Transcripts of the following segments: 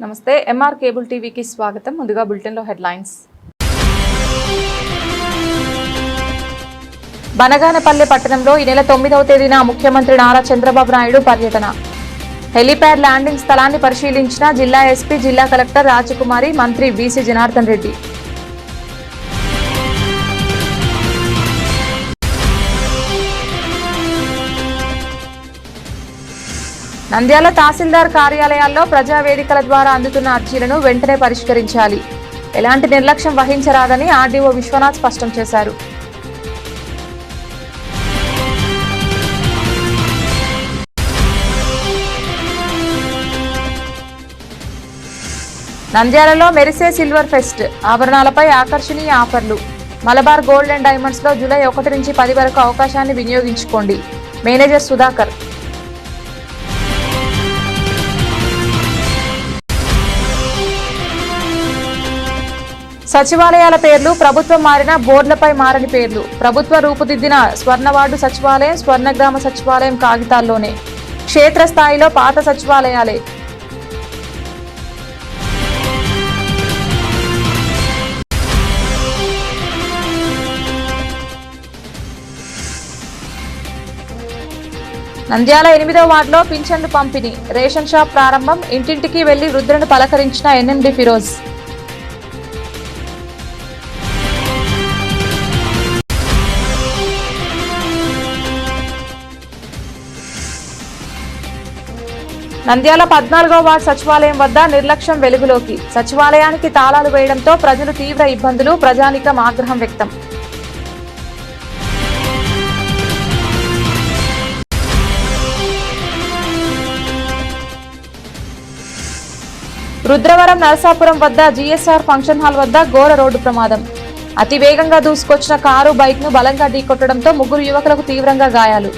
నమస్తే MR cable టీవీకి స్వాగతం. ముందుగా బులెటిన్లో హెడ్లైన్స్. బనగానపల్లె పట్టణంలో ఈ నెల 9వ తేదీన ముఖ్యమంత్రి నారా చంద్రబాబు నాయుడు పర్యటన. హెలీప్యాడ్ ల్యాండింగ్ స్థలాన్ని పరిశీలించిన జిల్లా ఎస్పీ, జిల్లా కలెక్టర్ రాజకుమారి, మంత్రి బీసీ జనార్దన్ రెడ్డి. నంద్యాల తహసీల్దార్ కార్యాలయాల్లో ప్రజావేదికల ద్వారా అందుతున్న అర్జీలను వెంటనే పరిష్కరించాలి. ఎలాంటి నిర్లక్ష్యం వహించరాదని ఆర్డీఓ విశ్వనాథ్ స్పష్టం చేశారు. నంద్యాలలో మెరిసే సిల్వర్ ఫెస్ట్ ఆభరణాలపై ఆకర్షణీయ ఆఫర్లు. మలబార్ గోల్డ్ అండ్ డైమండ్స్ లో జూలై 1 నుంచి 10 వరకు అవకాశాన్ని వినియోగించుకోండి. మేనేజర్ సుధాకర్. సచివాలయాల పేర్లు ప్రభుత్వం మారిన బోర్డులపై మారని పేర్లు. ప్రభుత్వ రూపుదిద్దిన స్వర్ణవార్డు సచివాలయం, స్వర్ణగ్రామ సచివాలయం కాగితాల్లోనే. క్షేత్రస్థాయిలో పాత సచివాలయాలే. నంద్యాల 8వ వార్డులో పింఛన్లు పంపిణీ. రేషన్ షాప్ ప్రారంభం. ఇంటింటికి వెళ్లి వృద్ధులను పలకరించిన ఎన్ఎండి ఫిరోజ్. నంద్యాల 14వ వార్డు సచివాలయం వద్ద నిర్లక్ష్యం వెలుగులోకి. సచివాలయానికి తాళాలు వేయడంతో ప్రజలు తీవ్ర ఇబ్బందులు. ప్రజానీకం ఆగ్రహం వ్యక్తం. రుద్రవరం నరసాపురం వద్ద జీఎస్ఆర్ ఫంక్షన్ హాల్ వద్ద ఘోర రోడ్డు ప్రమాదం. అతి వేగంగా దూసుకొచ్చిన కారు బైక్ ను బలంగా ఢీకొట్టడంతో 3 యువకులకు తీవ్రంగా గాయాలు.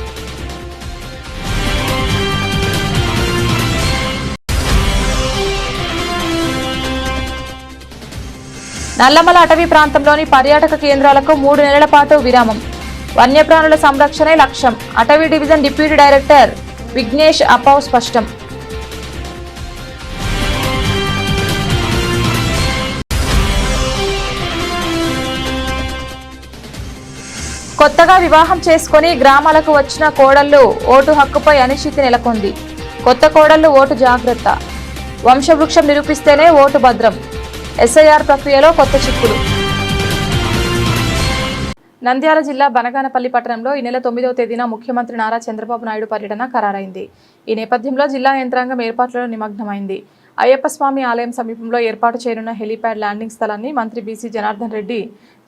నల్లమల అటవీ ప్రాంతంలోని పర్యాటక కేంద్రాలకు 3 నెలల పాటు విరామం. వన్యప్రాణుల సంరక్షణే లక్ష్యం. అటవీ డివిజన్ డిప్యూటీ డైరెక్టర్ విఘ్నేష్ అప్పావ్ స్పష్టం. కొత్తగా వివాహం చేసుకుని గ్రామాలకు వచ్చిన కోడళ్లు ఓటు హక్కుపై అనిశ్చితి నెలకొంది. కొత్త కోడళ్లు ఓటు జాగ్రత్త. వంశవృక్షం నిరూపిస్తేనే ఓటు భద్రం. ఎస్ఐఆర్ ప్రక్రియలో కొత్త చిక్కులు. నంద్యాల జిల్లా బనగానపల్లి పట్టణంలో ఈ నెల 9వ తేదీన ముఖ్యమంత్రి నారా చంద్రబాబు నాయుడు పర్యటన ఖరారైంది. ఈ నేపథ్యంలో జిల్లా యంత్రాంగం ఏర్పాట్లలో నిమగ్నమైంది. అయ్యప్ప స్వామి ఆలయం సమీపంలో ఏర్పాటు చేయనున్న హెలీప్యాడ్ ల్యాండింగ్ స్థలాన్ని మంత్రి బీసీ జనార్దన్ రెడ్డి,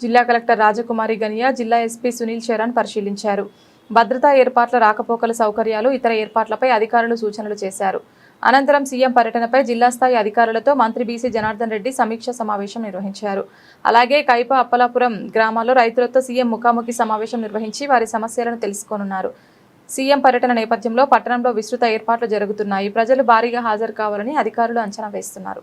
జిల్లా కలెక్టర్ రాజకుమారి గనియా, జిల్లా ఎస్పీ సునీల్ చరణ్ పరిశీలించారు. భద్రతా ఏర్పాట్ల, రాకపోకల సౌకర్యాలు, ఇతర ఏర్పాట్లపై అధికారులు సూచనలు చేశారు. అనంతరం సీఎం పర్యటనపై జిల్లా స్థాయి అధికారులతో మంత్రి బీసీ జనార్దన్ రెడ్డి సమీక్ష సమావేశం నిర్వహించారు. అలాగే కైప, అప్పలాపురం గ్రామాల్లో రైతులతో సీఎం ముఖాముఖి సమావేశం నిర్వహించి వారి సమస్యలను తెలుసుకోనున్నారు. సీఎం పర్యటన నేపథ్యంలో పట్టణంలో విస్తృత ఏర్పాట్లు జరుగుతున్నాయి. ప్రజలు భారీగా హాజరు కావాలని అధికారులు అంచనా వేస్తున్నారు.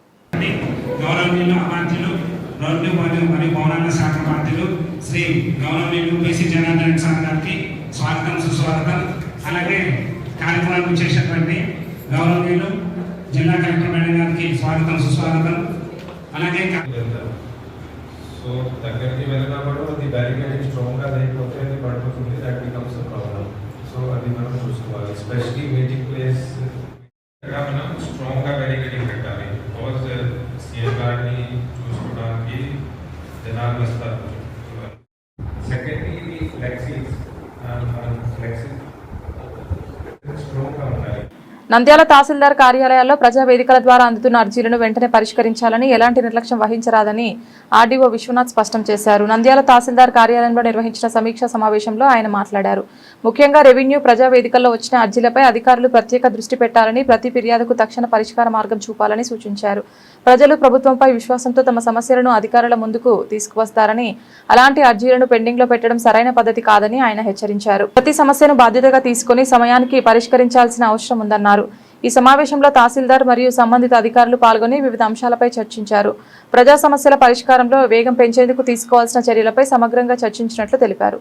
గౌరవనీయులు జిల్లా కలెక్టర్ మేడం గారికి స్వాగతం, సుస్వాగతం. అలాగే సో దగ్గరికి వెళ్ళినప్పుడు అది బ్యారికేడింగ్ స్ట్రాంగ్గా లేకపోతే అది పడిపోతుంది. That becomes a problem. So అది మనం చూసుకోవాలి. ఎస్పెషలీ వెయిటింగ్ ప్లేస్ మనం స్ట్రాంగ్గా బ్యారికేడింగ్ పెట్టాలి. బికాజ్ సీఎం గారిని చూసుకోవడానికి జనాలు వస్తారు. సెకండ్లీ ఫ్లెక్సీస్ స్ట్రాంగ్గా ఉండాలి. నంద్యాల తహసీల్దార్ కార్యాలయాల్లో ప్రజావేదికల ద్వారా అందుతున్న అర్జీలను వెంటనే పరిష్కరించాలని, ఎలాంటి నిర్లక్ష్యం వహించరాదని ఆర్డీఓ విశ్వనాథ్ స్పష్టం చేశారు. నంద్యాల తహసీల్దార్ కార్యాలయంలో నిర్వహించిన సమీక్షా సమావేశంలో ఆయన మాట్లాడారు. ముఖ్యంగా రెవెన్యూ ప్రజావేదికల్లో వచ్చిన అర్జీలపై అధికారులు ప్రత్యేక దృష్టి పెట్టాలని, ప్రతి ఫిర్యాదుకు తక్షణ పరిష్కార మార్గం చూపాలని సూచించారు. ప్రజలు ప్రభుత్వంపై విశ్వాసంతో తమ సమస్యలను అధికారుల ముందుకు తీసుకువస్తారని, అలాంటి అర్జీలను పెండింగ్ లో పెట్టడం సరైన పద్ధతి కాదని ఆయన హెచ్చరించారు. ప్రతి సమస్యను బాధ్యతగా తీసుకుని సమయానికి పరిష్కరించాల్సిన అవసరం ఉందన్నారు. ఈ సమావేశంలో తహసీల్దార్ మరియు సంబంధిత అధికారులు పాల్గొని వివిధ అంశాలపై చర్చించారు. ప్రజా సమస్యల పరిష్కారంలో వేగం పెంచేందుకు తీసుకోవాల్సిన చర్యలపై సమగ్రంగా చర్చించినట్లు తెలిపారు.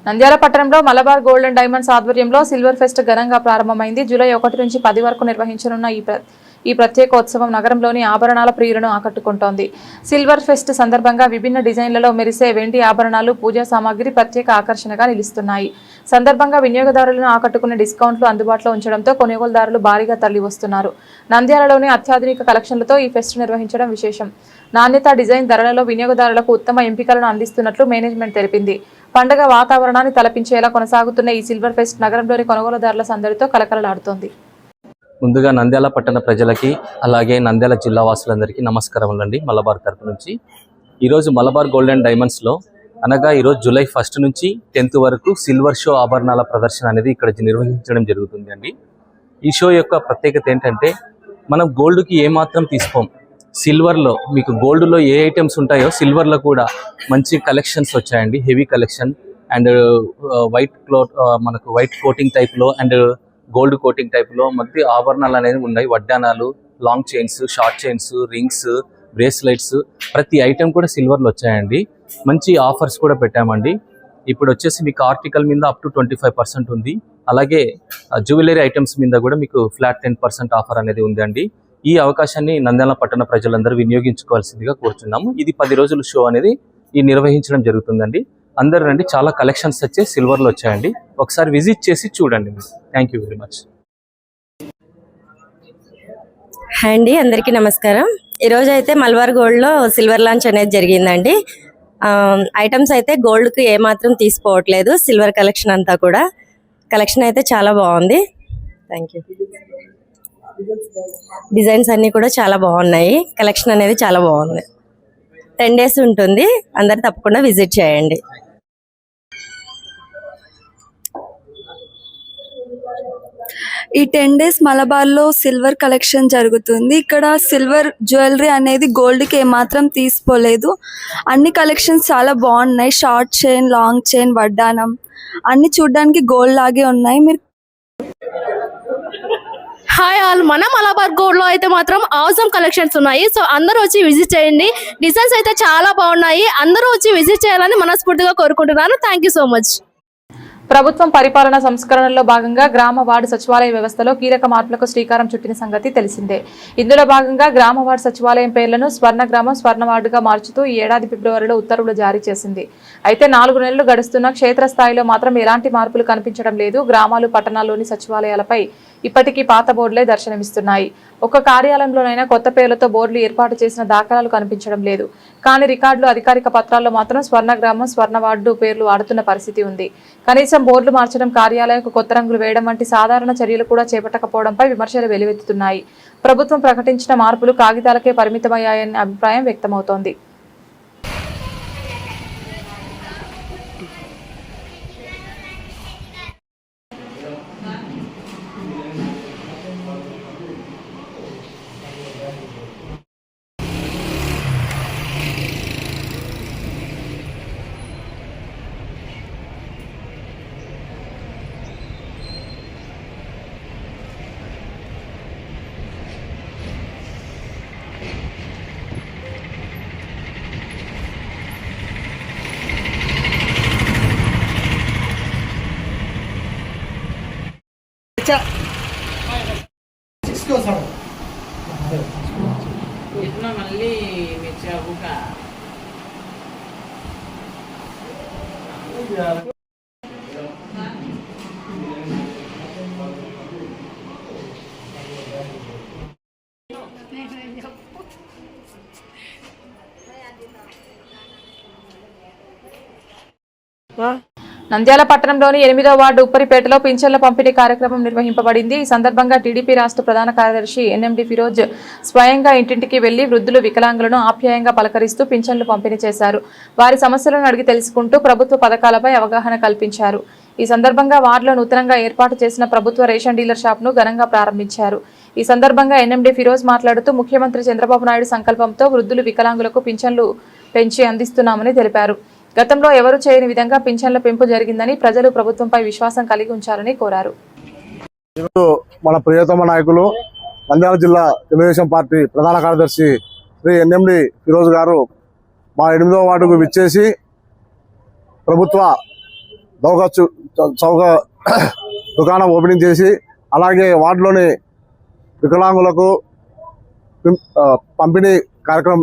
నంద్యాల పట్టణంలో మలబార్ గోల్డ్ అండ్ డైమండ్స్ ఆధ్వర్యంలో సిల్వర్ ఫెస్ట్ ఘనంగా ప్రారంభమైంది. జూలై 1 నుంచి 10 వరకు నిర్వహించనున్న ఈ ప్రత్యేకోత్సవం నగరంలోని ఆభరణాల ప్రియులను ఆకట్టుకుంటోంది. సిల్వర్ ఫెస్ట్ సందర్భంగా విభిన్న డిజైన్లలో మెరిసే వెండి ఆభరణాలు, పూజా సామాగ్రి ప్రత్యేక ఆకర్షణగా నిలుస్తున్నాయి. సందర్భంగా వినియోగదారులను ఆకట్టుకునే డిస్కౌంట్లు అందుబాటులో ఉంచడంతో కొనుగోలుదారులు భారీగా తరలివస్తున్నారు. నంద్యాలలోని అత్యాధునిక కలెక్షన్లతో ఈ ఫెస్ట్ నిర్వహించడం విశేషం. నాణ్యత, డిజైన్, ధరలలో వినియోగదారులకు ఉత్తమ ఎంపికలను అందిస్తున్నట్లు మేనేజ్మెంట్ తెలిపింది. పండుగ వాతావరణాన్ని తలపించేలా కొనసాగుతున్న ఈ సిల్వర్ ఫెస్ట్ నగరంలోని కొనుగోలుదారుల సందడితో కలకలలాడుతోంది. ముందుగా నంద్యాల పట్టణ ప్రజలకి అలాగే నంద్యాల జిల్లా వాసులందరికీ నమస్కారం అండి. మలబార్ తరపు నుంచి ఈరోజు మలబార్ గోల్డ్ అండ్ డైమండ్స్లో అనగా ఈరోజు జూలై 1 నుంచి 10 వరకు సిల్వర్ షో ఆభరణాల ప్రదర్శన అనేది ఇక్కడ నిర్వహించడం జరుగుతుంది అండి. ఈ షో యొక్క ప్రత్యేకత ఏంటంటే మనం గోల్డ్కి ఏమాత్రం తీసుకోం. సిల్వర్లో మీకు గోల్డ్లో ఏ ఐటమ్స్ ఉంటాయో సిల్వర్లో కూడా మంచి కలెక్షన్స్ వచ్చాయండి. Heavy collection and white cloth, మనకు వైట్ కోటింగ్ టైప్లో అండ్ గోల్డ్ కోటింగ్ టైప్లో మంచి ఆభరణాలు అనేవి ఉన్నాయి. వడ్డానాలు, long chains, short chains, rings, bracelets, ప్రతి ఐటెం కూడా సిల్వర్లో వచ్చాయండి. మంచి ఆఫర్స్ కూడా పెట్టామండి. ఇప్పుడు వచ్చేసి మీకు ఆర్టికల్ మీద అప్ టు 25% ఉంది. అలాగే జ్యువెలరీ ఐటమ్స్ మీద కూడా మీకు ఫ్లాట్ 10% ఆఫర్ అనేది ఉందండి. ఈ అవకాశాన్ని నంద్యాల పట్టణ ప్రజలందరూ వినియోగించుకోవాల్సిందిగా కోరుతున్నాము. ఇది 10 రోజుల షో అనేది నిర్వహించడం జరుగుతుందండి. అందరూ రండి, చాలా కలెక్షన్స్ వచ్చే సిల్వర్లో వచ్చాయండి. ఒకసారి విజిట్ చేసి చూడండి. Thank you very much. Hi అండి, అందరికీ నమస్కారం. ఈరోజు అయితే మలబార్ గోల్డ్లో సిల్వర్ లాంచ్ అనేది జరిగిందండి. ఐటమ్స్ అయితే గోల్డ్కి ఏమాత్రం తీసుకోవట్లేదు. సిల్వర్ కలెక్షన్ అంతా కూడా కలెక్షన్ అయితే చాలా బాగుంది. Thank you. డిజైన్స్ అన్నీ కూడా చాలా బాగున్నాయి. కలెక్షన్ అనేది చాలా బాగుంది. 10 days ఉంటుంది. అందరు తప్పకుండా విజిట్ చేయండి. ఈ 10 days మలబార్లో సిల్వర్ కలెక్షన్ జరుగుతుంది. ఇక్కడ సిల్వర్ జ్యువెలరీ అనేది గోల్డ్కి ఏమాత్రం తీసుకోలేదు. అన్ని కలెక్షన్స్ చాలా బాగున్నాయి. షార్ట్ చైన్, లాంగ్ చైన్, వడ్డానం అన్ని చూడడానికి గోల్డ్ లాగే ఉన్నాయి. మీరు హాయ్ ఆల్, మన మలబార్ గోల్డ్ లో అయితే మాత్రం ఆసమ్ కలెక్షన్స్ ఉన్నాయి. సో అందరూ వచ్చి విజిట్ చేయండి. డిజైన్స్ అయితే చాలా బాగున్నాయి. అందరూ వచ్చి విజిట్ చేయాలని మనస్ఫూర్తిగా కోరుకుంటున్నాను. Thank you so much. ప్రభుత్వం పరిపాలన సంస్కరణలో భాగంగా గ్రామ వార్డు సచివాలయ వ్యవస్థలో కీలక మార్పులకు శ్రీకారం చుట్టిన సంగతి తెలిసిందే. ఇందులో భాగంగా గ్రామ వార్డు సచివాలయం పేర్లను స్వర్ణగ్రామం, స్వర్ణవార్డుగా మార్చుతూ ఈ ఏడాది ఫిబ్రవరిలో ఉత్తర్వులు జారీ చేసింది. అయితే 4 నెలలు గడుస్తున్న క్షేత్రస్థాయిలో మాత్రం ఎలాంటి మార్పులు కనిపించడం లేదు. గ్రామాలు, పట్టణాల్లోని సచివాలయాలపై ఇప్పటికీ పాత బోర్డులే దర్శనమిస్తున్నాయి. ఒక్క కార్యాలయంలోనైనా కొత్త పేర్లతో బోర్డులు ఏర్పాటు చేసిన దాఖలాలు కనిపించడం లేదు. కానీ రికార్డులు, అధికారిక పత్రాల్లో మాత్రం స్వర్ణగ్రామం, స్వర్ణవార్డు పేర్లు వాడుతున్న పరిస్థితి ఉంది. కనీసం బోర్డులు మార్చడం, కార్యాలయాలకు కొత్త రంగులు వేయడం వంటి సాధారణ చర్యలు కూడా చేపట్టకపోవడంపై విమర్శలు వెల్లువెత్తుతున్నాయి. ప్రభుత్వం ప్రకటించిన మార్పులు కాగితాలకే పరిమితమయ్యాయనే అభిప్రాయం వ్యక్తమవుతోంది. इतना मल्ली मिर्चा बुका నంద్యాల పట్టణంలోని 8వ వార్డు ఉప్పరిపేటలో పింఛన్ల పంపిణీ కార్యక్రమం నిర్వహింపబడింది. ఈ సందర్భంగా టీడీపీ రాష్ట్ర ప్రధాన కార్యదర్శి ఎన్ఎండి ఫిరోజ్ స్వయంగా ఇంటింటికి వెళ్లి వృద్ధులు, వికలాంగులను ఆప్యాయంగా పలకరిస్తూ పింఛన్లు పంపిణీ చేశారు. వారి సమస్యలను అడిగి తెలుసుకుంటూ ప్రభుత్వ పథకాలపై అవగాహన కల్పించారు. ఈ సందర్భంగా వార్డులో నూతనంగా ఏర్పాటు చేసిన ప్రభుత్వ రేషన్ డీలర్ షాప్ను ఘనంగా ప్రారంభించారు. ఈ సందర్భంగా ఎన్ఎండి ఫిరోజ్ మాట్లాడుతూ ముఖ్యమంత్రి చంద్రబాబు నాయుడు సంకల్పంతో వృద్ధులు, వికలాంగులకు పింఛన్లు పెంచి అందిస్తున్నామని తెలిపారు. గతంలో ఎవరు చేయని విధంగా పింఛన్ల పెంపు జరిగిందని, ప్రజలు ప్రభుత్వంపై విశ్వాసం కలిగి ఉంచాలని కోరారు. మన ప్రియతమ నాయకులు నంద్యాల జిల్లా తెలుగుదేశం పార్టీ ప్రధాన కార్యదర్శి శ్రీ ఎన్ఎండి ఫిరోజ్ గారు మా 8వ వార్డుకు విచ్చేసి ప్రభుత్వ చౌక దుకాణం ఓపెనింగ్ చేసి అలాగే వార్డులోని వికలాంగులకు పంపిణీ కార్యక్రమం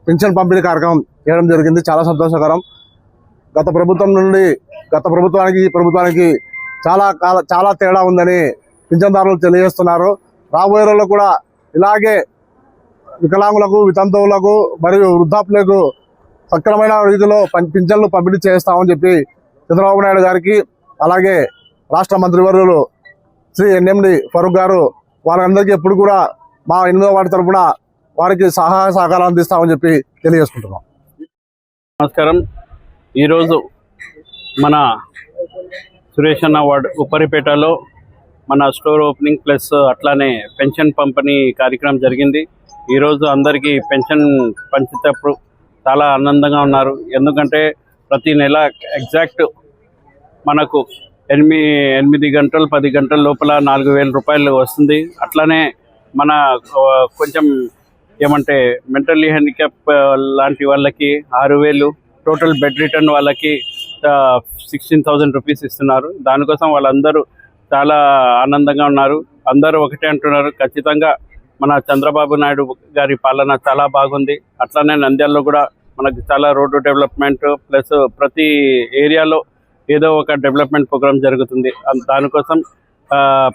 పింఛన్ పంపిణీ కార్యక్రమం చేయడం జరిగింది. చాలా సంతోషకరం. గత ప్రభుత్వానికి ఈ ప్రభుత్వానికి చాలా తేడా ఉందని పింఛన్దారులు తెలియజేస్తున్నారు. రాబోయే రోజుల్లో కూడా ఇలాగే వికలాంగులకు, వితంతువులకు మరియు వృద్ధాప్యులకు సక్రమైన రీతిలో పింఛన్లు పంపిణీ చేస్తామని చెప్పి చంద్రబాబు నాయుడు గారికి అలాగే రాష్ట్ర మంత్రివర్యులు శ్రీ ఎన్ఎండి ఫరూక్ గారు వారందరికీ ఎప్పుడు కూడా మా 8వ వార్డు తరఫున వారికి సహాయ సహకారాలు అందిస్తామని చెప్పి తెలియజేసుకుంటున్నాం. నమస్కారం. ఈరోజు మన సురేష్ అన్న వార్డు ఉప్పరిపేటలో మన స్టోర్ ఓపెనింగ్ ప్లస్ అట్లానే పెన్షన్ పంపిణీ కార్యక్రమం జరిగింది. ఈరోజు అందరికీ పెన్షన్ పంచేటప్పుడు చాలా ఆనందంగా ఉన్నారు. ఎందుకంటే ప్రతి నెల ఎగ్జాక్ట్ మనకు 8 గంటలు 10 గంటల లోపల 4,000 రూపాయలు వస్తుంది. అట్లానే మన కొంచెం ఏమంటే మెంటల్లీ హ్యాండిక్యాప్ లాంటి వాళ్ళకి 6,000, టోటల్ బెడ్ రిటర్న్ వాళ్ళకి 16,000 రూపీస్ ఇస్తున్నారు. దానికోసం వాళ్ళందరూ చాలా ఆనందంగా ఉన్నారు. అందరూ ఒకటే అంటున్నారు, ఖచ్చితంగా మన చంద్రబాబు నాయుడు గారి పాలన చాలా బాగుంది. అట్లానే నంద్యాలలో కూడా మనకు చాలా రోడ్డు డెవలప్మెంట్ ప్లస్ ప్రతి ఏరియాలో ఏదో ఒక డెవలప్మెంట్ ప్రోగ్రామ్ జరుగుతుంది. దానికోసం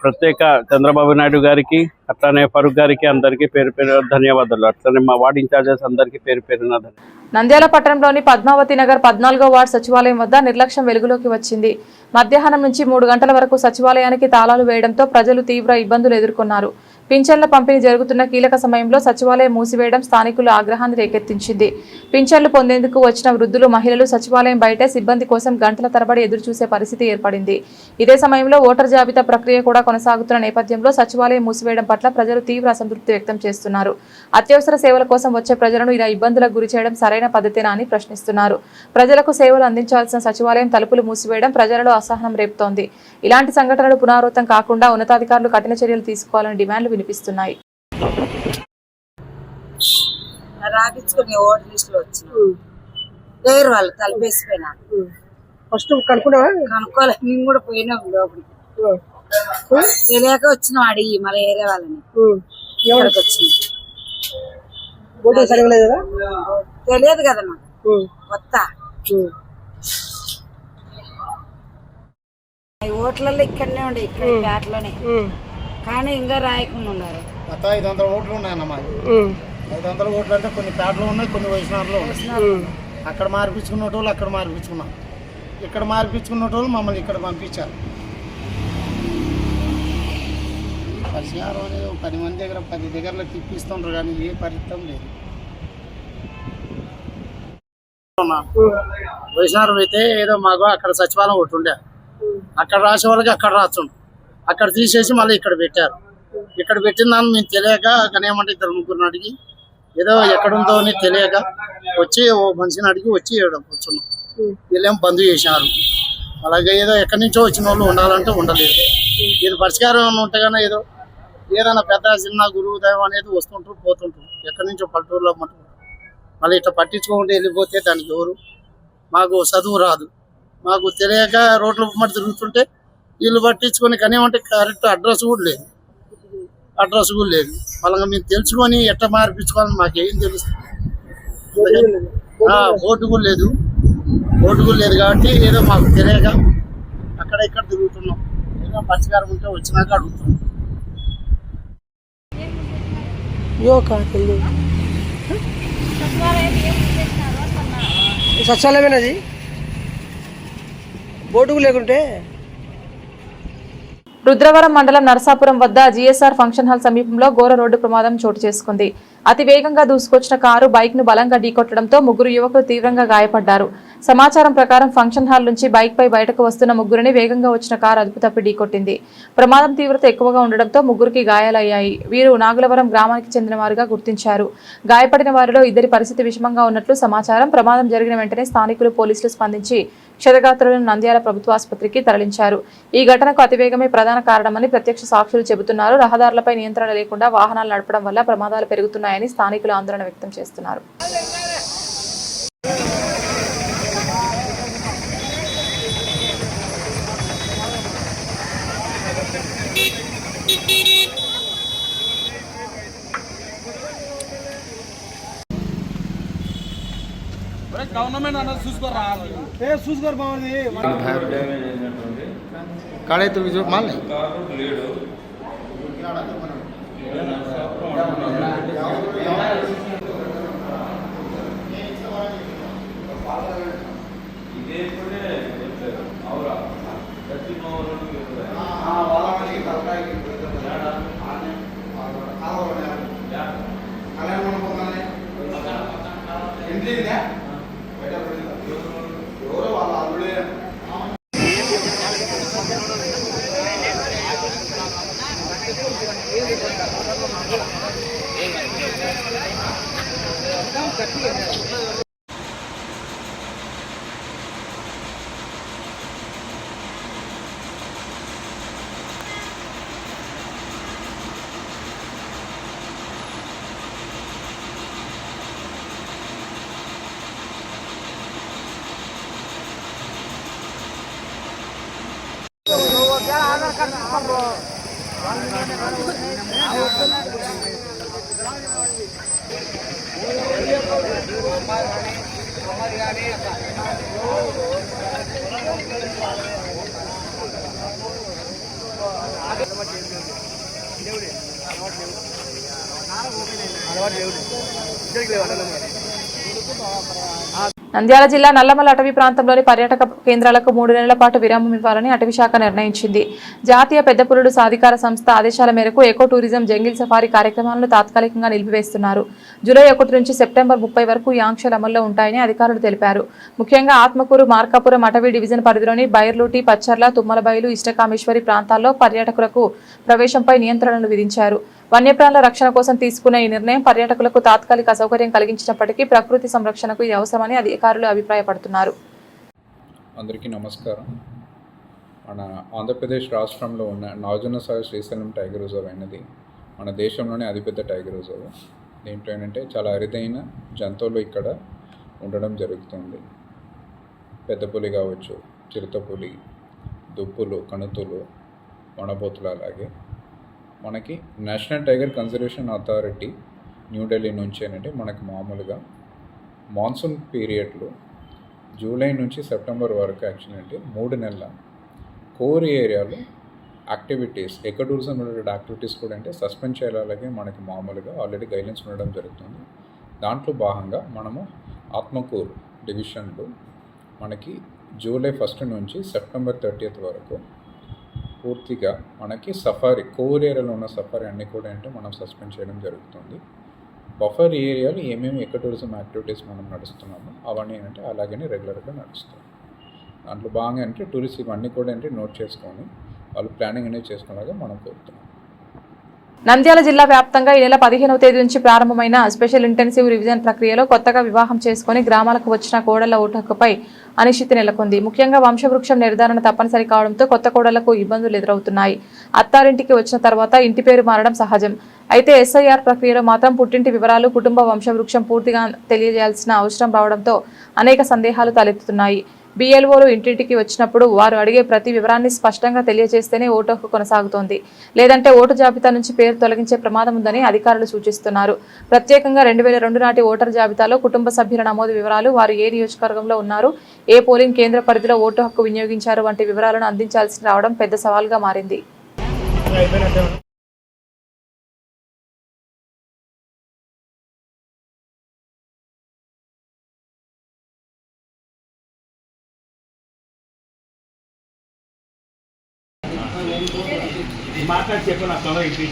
ప్రత్యేక చంద్రబాబు నాయుడు గారికి అట్లానే ఫరూక్ గారికి అందరికీ పేరు పేరు ధన్యవాదాలు. అట్లానే మా వార్డ్ ఇన్ఛార్జెస్ అందరికీ పేరు పేరున ధన్యవాదాలు. నంద్యాల పట్టణంలోని పద్మావతి నగర్ 14వ వార్డు సచివాలయం వద్ద నిర్లక్ష్యం వెలుగులోకి వచ్చింది. మధ్యాహ్నం నుంచి 3 గంటల వరకు సచివాలయానికి తాళాలు వేయడంతో ప్రజలు తీవ్ర ఇబ్బందులు ఎదుర్కొన్నారు. పింఛన్ల పంపిణీ జరుగుతున్న కీలక సమయంలో సచివాలయం మూసివేయడం స్థానికుల ఆగ్రహాన్ని రేకెత్తించింది. పింఛన్లు పొందేందుకు వచ్చిన వృద్ధులు, మహిళలు సచివాలయం బయటే సిబ్బంది కోసం గంటల తరబడి ఎదురుచూసే పరిస్థితి ఏర్పడింది. ఇదే సమయంలో ఓటర్ జాబితా ప్రక్రియ కూడా కొనసాగుతున్న నేపథ్యంలో సచివాలయం మూసివేయడం పట్ల ప్రజలు తీవ్ర అసంతృప్తి వ్యక్తం చేస్తున్నారు. అత్యవసర సేవల కోసం వచ్చే ప్రజలను ఇలా ఇబ్బందులకు గురి చేయడం సరైన పద్ధతేనా అని ప్రశ్నిస్తున్నారు. ప్రజలకు సేవలు అందించాల్సిన సచివాలయం తలుపులు మూసివేయడం ప్రజలలో అసహనం రేపుతోంది. ఇలాంటి సంఘటనలు పునరావృతం కాకుండా ఉన్నతాధికారులు కఠిన చర్యలు తీసుకోవాలని డిమాండ్లు వినిపిస్తున్నాయి. రాపించుకుని ఓటర్ లిస్ట్ లో వచ్చిన లేరు వాళ్ళు తలపేసిపోయినా ఫస్ట్ కనుక్కున్నావా? కనుక్కోలే, మేము కూడా పోయినాం లోపలికి. తెలియక వచ్చినాం అడిగి మళ్ళీ ఏరే వాళ్ళని ఇక్కడికి వచ్చింది. తెలియదు కదా నాకు కొత్త ఓట్లలో ఇక్కడనే ఉండే, ఇక్కడ పేటలోనే, కానీ ఇంకా రాయకుండా ఉన్నారు. 500 ఓట్లు ఉన్నాయన్నమా. 500 ఓట్లు అంటే కొన్ని పేటలు ఉన్నాయి, కొన్ని వైష్ణవులు ఉన్నాయి. అక్కడ మార్పించుకున్న వాళ్ళు అక్కడ మార్పించుకున్నాం, ఇక్కడ మార్పించుకున్న వాళ్ళు మమ్మల్ని ఇక్కడ పంపించారు. పరిష్కారం అనేది 10 మంది దగ్గర 10 దగ్గరలో తిప్పిస్తుంటారు, కానీ ఏ ఫలితం లేదు. వైష్ణవం అయితే ఏదో మాకు అక్కడ సచివాలయం ఒకటి ఉండే, అక్కడ రాసే వాళ్ళకి అక్కడ రాస్తుండ్రు, అక్కడ తీసేసి మళ్ళీ ఇక్కడ పెట్టారు. ఇక్కడ పెట్టిన దాన్ని మేము తెలియక కనేమంటే 2-3 అడిగి ఏదో ఎక్కడుందో అని తెలియక వచ్చి ఓ మనిషిని అడిగి వచ్చి కూర్చున్నాం. వీళ్ళేం బంద్ చేశారు. అలాగే ఏదో ఎక్కడి నుంచో వచ్చిన వాళ్ళు ఉండాలంటే ఉండలేదు. దీని పరిష్కారం ఉంటే కానీ ఏదైనా పెద్ద చిన్న గురువు దైవం అనేది వస్తుంటారు పోతుంటారు, ఎక్కడి నుంచో పల్లెటూరులో మటుకు. మళ్ళీ ఇట్లా పట్టించుకుంటే వెళ్ళిపోతే దానికి ఎవరు? మాకు చదువు రాదు, మాకు తెలియక రోడ్ల మట్టి తిరుగుతుంటే వీళ్ళు పట్టించుకొని కనేమంటే కరెక్ట్ అడ్రస్ కూడా లేదు. వాళ్ళగా మేము తెలుసుకొని ఎట్లా మార్పించుకోవాలని మాకేం తెలుస్తుంది? ఓటు కూడా లేదు కాబట్టి ఏదో మాకు తెలియక అక్కడ ఇక్కడ తిరుగుతున్నాం. ఏదో పరిష్కారం ఉంటే వచ్చినాక అడుగుతున్నాం. సచివాలయమేనది, ఓటుకు లేకుంటే. రుద్రవరం మండలం నరసాపురం వద్ద జీఎస్ఆర్ ఫంక్షన్ హాల్ సమీపంలో ఘోర రోడ్డు ప్రమాదం చోటు చేసుకుంది. అతి వేగంగా దూసుకొచ్చిన కారు బైక్ ను బలంగా ఢీకొట్టడంతో 3 యువకులు తీవ్రంగా గాయపడ్డారు. సమాచారం ప్రకారం ఫంక్షన్ హాల్ నుంచి బైక్ పై బయటకు వస్తున్న 3 వేగంగా వచ్చిన కారు అదుపు తప్పి ఢీకొట్టింది. ప్రమాదం తీవ్రత ఎక్కువగా ఉండడంతో 3 గాయాలయ్యాయి. వీరు నాగులవరం గ్రామానికి చెందిన వారుగా గుర్తించారు. గాయపడిన వారిలో 2 పరిస్థితి విషమంగా ఉన్నట్లు సమాచారం. ప్రమాదం జరిగిన వెంటనే స్థానికులు, పోలీసులు స్పందించి క్షతగాత్రులను నంద్యాల ప్రభుత్వ ఆసుపత్రికి తరలించారు. ఈ ఘటనకు అతివేగమే ప్రధాన కారణమని ప్రత్యక్ష సాక్షులు చెబుతున్నారు. రహదారులపై నియంత్రణ లేకుండా వాహనాలు నడపడం వల్ల ప్రమాదాలు పెరుగుతున్నాయని స్థానికులు ఆందోళన వ్యక్తం చేస్తున్నారు. గవర్నమెంట్ అన్నది చూసుకోరా చూసుకోరు బాగుంది కాడైతే మళ్ళీ నంద్యాల జిల్లా నల్లమల అటవీ ప్రాంతంలోని పర్యాటక కేంద్రాలకు 3 నెలల పాటు విరామం ఇవ్వాలని అటవీ శాఖ నిర్ణయించింది. జాతీయ పెద్ద పులుడు సాధికార సంస్థ ఆదేశాల మేరకు ఎకో టూరిజం జంగిల్ సఫారీ కార్యక్రమాలను తాత్కాలికంగా నిలిపివేస్తున్నారు. జూలై 1 నుంచి సెప్టెంబర్ 30 వరకు ఈ ఆంక్షలు అమల్లో ఉంటాయని అధికారులు తెలిపారు. ముఖ్యంగా ఆత్మకూరు, మార్కాపురం అటవీ డివిజన్ పరిధిలోని బైర్లూటి, పచ్చర్ల, తుమ్మలబైలు, ఇష్టకామేశ్వరి ప్రాంతాల్లో పర్యాటకులకు ప్రవేశంపై నియంత్రణలు విధించారు. వన్యప్రాణుల రక్షణ కోసం తీసుకున్న ఈ నిర్ణయం పర్యాటకులకు తాత్కాలిక అసౌకర్యం కలిగించినప్పటికీ ప్రకృతి సంరక్షణకు ఇది అవసరమని అధికారులు అభిప్రాయపడుతున్నారు. అందరికీ నమస్కారం. మన ఆంధ్రప్రదేశ్ రాష్ట్రంలో ఉన్న నాగార్జునసాగర్ శ్రీశైలం టైగర్ రిజర్వ్ అనేది మన దేశంలోనే అతిపెద్ద టైగర్ రిజర్వ్. దీంట్లో ఏంటంటే చాలా అరుదైన జంతువులు ఇక్కడ ఉండడం జరుగుతుంది. పెద్ద పులి కావచ్చు, చిరుతపులి, దుప్పులు, కణుతులు, వనబోతులు. అలాగే మనకి national tiger conservation authority New Delhi నుంచి ఏంటంటే మనకి మామూలుగా మాన్సూన్ పీరియడ్లో జూలై నుంచి సెప్టెంబర్ వరకు యాక్చువల్లీ అంటే 3 నెలల కోర్ ఏరియాలో activities, eco tourism related activities కూడా అంటే సస్పెండ్ చేయాలి. అలాగే మనకి మామూలుగా ఆల్రెడీ గైడ్లైన్స్ ఉండడం జరుగుతుంది. దాంట్లో భాగంగా మనము ఆత్మకూరు డివిజన్లో మనకి జూలై 1 నుంచి సెప్టెంబర్ 30 వరకు పూర్తిగా మనకి సఫారీ, కోర్ ఏరియాలో ఉన్న సఫారీ అన్నీ కూడా అంటే మనం సస్పెండ్ చేయడం జరుగుతుంది. బఫర్ ఏరియాలో ఏమేమి ఎకో టూరిజం యాక్టివిటీస్ మనం నడుస్తున్నామో అవన్నీ ఏంటంటే అలాగనే రెగ్యులర్గా నడుస్తాం. దాంట్లో భాగంగా అంటే టూరిస్ట్ ఇవన్నీ కూడా అంటే నోట్ చేసుకొని వాళ్ళు ప్లానింగ్ అనేది చేసుకునేలాగా మనం కోరుతున్నాం. నంద్యాల జిల్లా వ్యాప్తంగా ఈ నెల 15వ తేదీ నుంచి ప్రారంభమైన స్పెషల్ ఇంటెన్సివ్ రివిజన్ ప్రక్రియలో కొత్తగా వివాహం చేసుకుని గ్రామాలకు వచ్చిన కోడళ్ల ఓటు హక్కుపై అనిశ్చితి నెలకొంది. ముఖ్యంగా వంశవృక్షం నిర్ధారణ తప్పనిసరి కావడంతో కొత్త కోడళ్లకు ఇబ్బందులు ఎదురవుతున్నాయి. అత్తారింటికి వచ్చిన తర్వాత ఇంటి పేరు మారడం సహజం. అయితే ఎస్ఐఆర్ ప్రక్రియలో మాత్రం పుట్టింటి వివరాలు, కుటుంబ వంశవృక్షం పూర్తిగా తెలియజేయాల్సిన అవసరం రావడంతో అనేక సందేహాలు తలెత్తుతున్నాయి. బిఎల్ఓలు ఇంటింటికి వచ్చినప్పుడు వారు అడిగే ప్రతి వివరాన్ని స్పష్టంగా తెలియజేస్తేనే ఓటు హక్కు కొనసాగుతోంది. లేదంటే ఓటు జాబితా నుంచి పేరు తొలగించే ప్రమాదం ఉందని అధికారులు సూచిస్తున్నారు. ప్రత్యేకంగా 2002 నాటి ఓటర్ జాబితాలో కుటుంబ సభ్యుల నమోదు వివరాలు, వారు ఏ నియోజకవర్గంలో ఉన్నారు, ఏ పోలింగ్ కేంద్ర పరిధిలో ఓటు హక్కు వినియోగించారు వంటి వివరాలను అందించాల్సి రావడం పెద్ద సవాల్గా మారింది. మాట్లాడి చెప్పు నా తొందర ఇంటి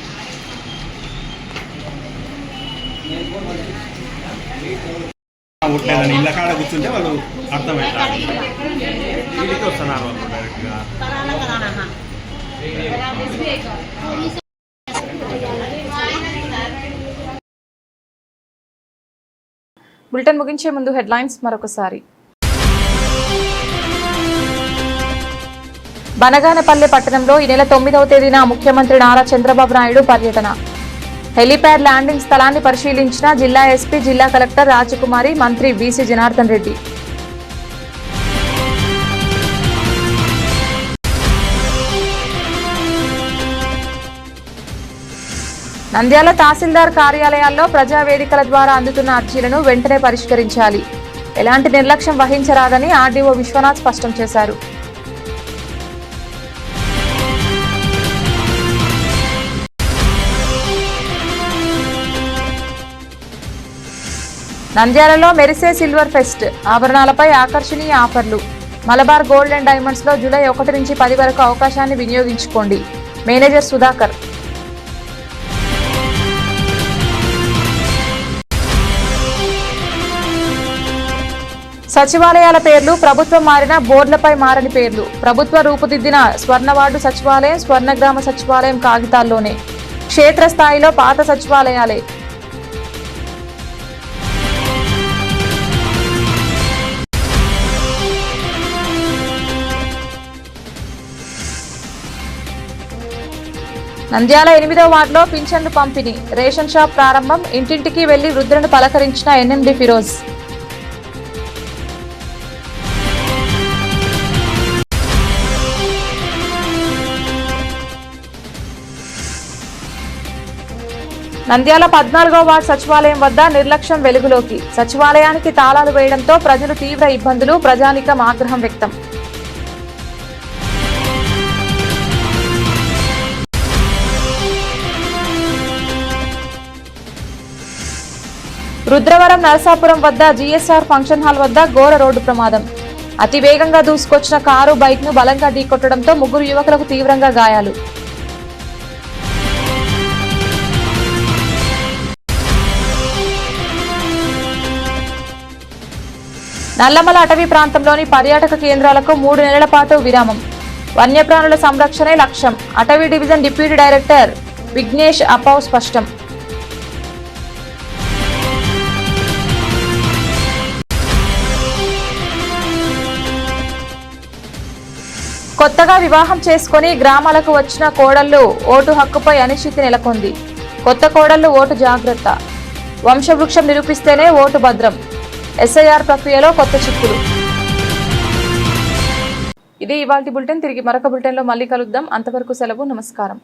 ఉండలేదని ఇళ్ళ కాడ కూర్చుంటే వాళ్ళు అర్థమవుతారు. ఇంటికి వస్తున్నారు వాళ్ళు డైరెక్ట్గా. బులెటిన్ ముగించే ముందు హెడ్లైన్స్ మరొకసారి. బనగానపల్లె పట్టణంలో ఈ నెల 9వ తేదీన ముఖ్యమంత్రి నారా చంద్రబాబు నాయుడు పర్యటన. హెలీప్యాడ్ ల్యాండింగ్ స్థలాన్ని పరిశీలించిన జిల్లా ఎస్పీ, జిల్లా కలెక్టర్ రాజకుమారి, మంత్రి బీసీ జనార్దన్ రెడ్డి. నంద్యాల తహసీల్దార్ కార్యాలయాల్లో ప్రజావేదికల ద్వారా అందుతున్న అర్జీలను వెంటనే పరిష్కరించాలి. ఎలాంటి నిర్లక్ష్యం వహించరాదని ఆర్డీఓ విశ్వనాథ్ స్పష్టం చేశారు. నంద్యాలలో మెరిసే సిల్వర్ ఫెస్ట్, ఆభరణాలపై ఆకర్షణీయ ఆఫర్లు. మలబార్ గోల్డ్ అండ్ డైమండ్స్ లో జూలై 1 నుంచి 10 వరకు అవకాశాన్ని వినియోగించుకోండి. మేనేజర్ సుధాకర్. సచివాలయాల పేర్లు ప్రభుత్వం మారిన, బోర్డులపై మారని పేర్లు. ప్రభుత్వ రూపుదిద్దిన స్వర్ణవార్డు సచివాలయం, స్వర్ణగ్రామ సచివాలయం కాగితాల్లోనే. క్షేత్రస్థాయిలో పాత సచివాలయాలే. నంద్యాల 8వ వార్డులో పింఛన్లు పంపిణీ, రేషన్ షాప్ ప్రారంభం. ఇంటింటికి వెళ్లి వృద్ధులను పలకరించిన ఎన్ఎండి ఫిరోజ్. నంద్యాల 14వ వార్డు సచివాలయం వద్ద నిర్లక్ష్యం వెలుగులోకి. సచివాలయానికి తాళాలు వేయడంతో ప్రజలు తీవ్ర ఇబ్బందులు, ప్రజానీకం ఆగ్రహం వ్యక్తం. రుద్రవరం నరసాపురం వద్ద జీఎస్ఆర్ ఫంక్షన్ హాల్ వద్ద ఘోర రోడ్డు ప్రమాదం. అతి వేగంగా దూసుకొచ్చిన కారు బైక్ ను బలంగా ఢీకొట్టడంతో 3 యువకులకు తీవ్రంగా గాయాలు. నల్లమల అటవీ ప్రాంతంలోని పర్యాటక కేంద్రాలకు 3 నెలల పాటు విరామం. వన్యప్రాణుల సంరక్షణే లక్ష్యం. అటవీ డివిజన్ డిప్యూటీ డైరెక్టర్ విఘ్నేష్ అపావ్ స్పష్టం. కొత్తగా వివాహం చేసుకుని గ్రామాలకు వచ్చిన కోడళ్లు ఓటు హక్కుపై అనిశ్చితి నెలకొంది. కొత్త కోడళ్లు ఓటు జాగ్రత్త. వంశవృక్షం నిరూపిస్తేనే ఓటు భద్రం. ఎస్ఐఆర్ ప్రక్రియలో కొత్త చిక్కులు. ఇది ఇవాల్టి బులెటిన్. తిరిగి మరొక బులెటిన్లో మళ్ళీ కలుద్దాం. అంతవరకు సెలవు. నమస్కారం.